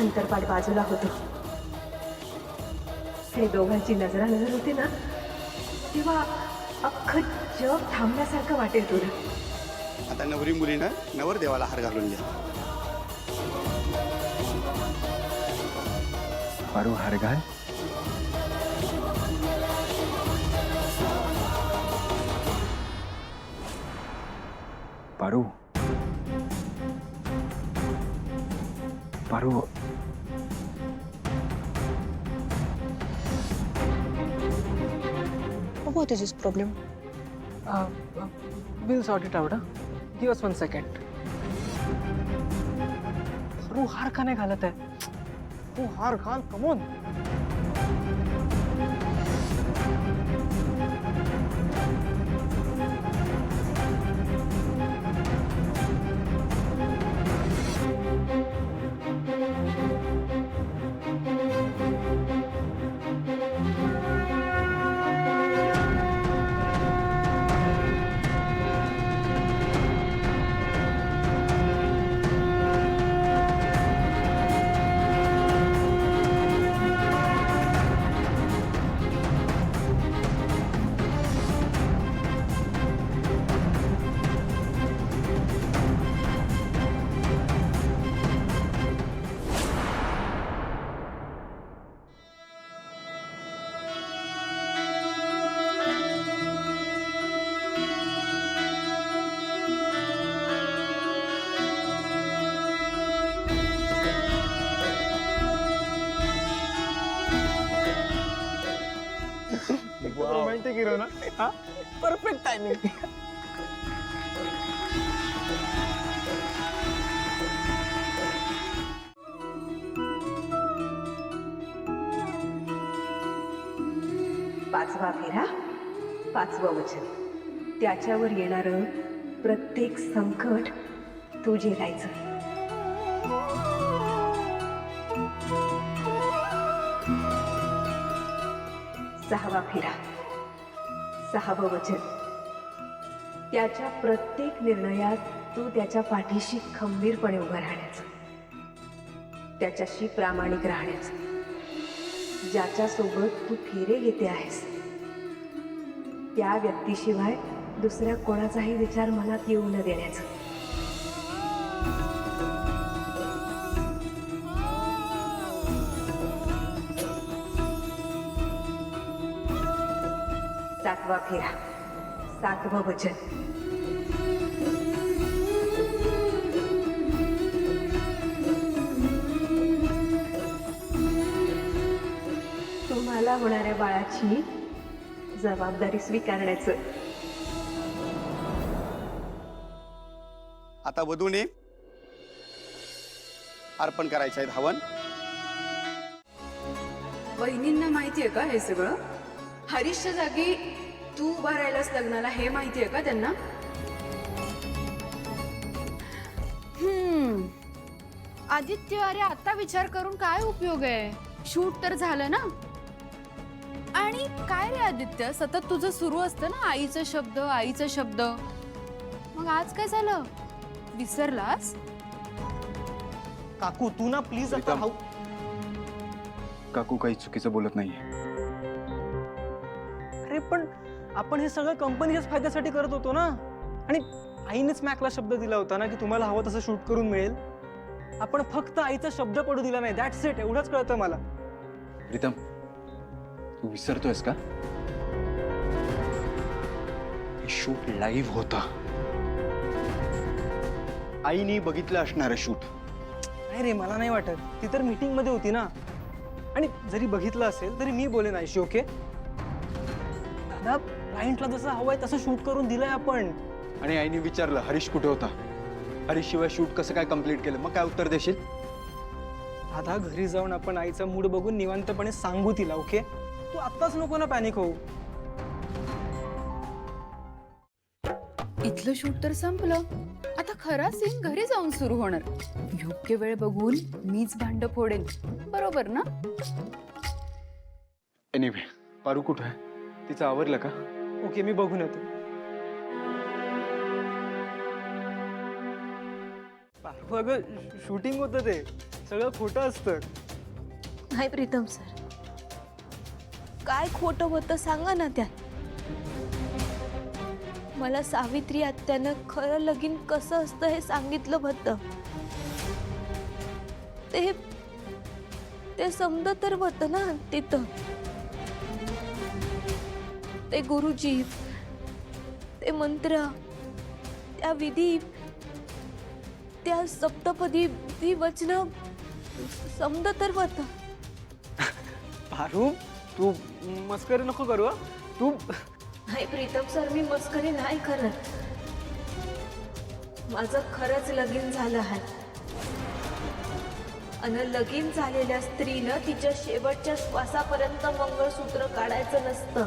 अंतरपाट बाजूला होतो आणि दोघांची नजरानजर होते ना, तेव्हा अख्खं जग थांबल्यासारखं वाटेल तुला. आता नवरी मुलीनं नवरदेवाला हार घालून द्या. पारू हार घाल. Paru Paru What is his problem? We'll sort it out. Give us 1 second. Paru हार का नाही घालत आहे? तू हार घाल, कम ऑन. रोमॅन्टिक हिरो ना. हा, परफेक्ट टायमिंग. पाचवा फेरा, पाचवं वचन. त्याच्यावर येणारं प्रत्येक संकट तू झेलायचं. सहावा फेरा, सहावं वचन. त्याच्या प्रत्येक निर्णयात तू त्याच्या पाठीशी खंबीरपणे उभं राहण्याचं, त्याच्याशी प्रामाणिक राहण्याचं, ज्याच्यासोबत तू फेरे घेते आहेस त्या व्यक्तीशिवाय दुसऱ्या कोणाचाही विचार मनात येऊ न देण्याचं. सातवा फेरा, सातवं वचन. तुम्हाला होणाऱ्या बाळाची जबाबदारी स्वीकारण्याचं. आता वधूने अर्पण करायचं आहे हवन. वहिनींना माहितीये का हे सगळं? हरीशच्या जागी तू उभा राहिलास लग्नाला हे माहितीये का त्यांना? आदित्य, अरे आता विचार करून काय उपयोग आहे? शूट तर झालं ना. आणि काय रे आदित्य, सतत तुझं सुरू असतं ना आईचा शब्द, आईचा शब्द. मग आज काय झालं? विसरलास? काकू तू ना प्लीज आता प्रीतम. काकू काही चुकीचं बोलत नाहीये. अरे पण आपण हे सगळं कंपनीच्याच फायद्यासाठी करत होतो ना. आणि आईनेच मॅकला शब्द दिला होता ना की तुम्हाला हवं तसं शूट करून मिळेल. आपण फक्त आईचा शब्द पडू दिला नाही. That's it. एवढंच कळतं मला. प्रीतम, तू विसरतोयस का? हे शूट लाईव्ह होता. आईने बघितलं असणार शूट. नाही रे, मला नाही वाटत. ती तर मीटिंग मध्ये होती ना. आणि जरी बघितलं असेल तरी मी बोलेन आईशी. ओके दादा, क्लायंटला जसं हवंय तसं शूट करून दिलंय आपण. आणि आईने विचारलं हरीश कुठे होता, हरीश शिवाय शूट कसं काय कम्प्लीट केलं, मग काय उत्तर देशील? दादा, घरी जाऊन आपण आईचा मूड बघून निवांतपणे सांगू तिला. ओके, तू आत्ताच नको ना पॅनिक होऊ. इथलं शूट तर संपलं. आता खरा सीन घरी जाऊन सुरू होणार. योग्य वेळ बघून मीच भांड फोडेन, बरोबर ना? एनिवे, पारू कुठं आहे? तिचं आवरलं का? ओके, मी बघून येतो. पारू, अगं शूटिंग होतं ते सगळं खोटं असतं. नाही प्रीतम सर, काय खोटं होतं सांगा ना त्यात. मला सावित्री आत्यानं खरं लगीन कसं असतं हे सांगितलं होतं. ते समज तर होतं ना तिथं. ते गुरुजी, ते मंत्र, त्या विधी, त्या सप्तपदी, ती वचन समज तर होतं. पारू तू मस्करी नको करू हं. तू नाही प्रीतम सर, मी मस्करी नाही करत. माझं खरंच लगीन झालं आहे. आणि लगीन झालेल्या स्त्रीनं तिच्या शेवटच्या श्वासापर्यंत मंगळसूत्र काढायचं नसतं.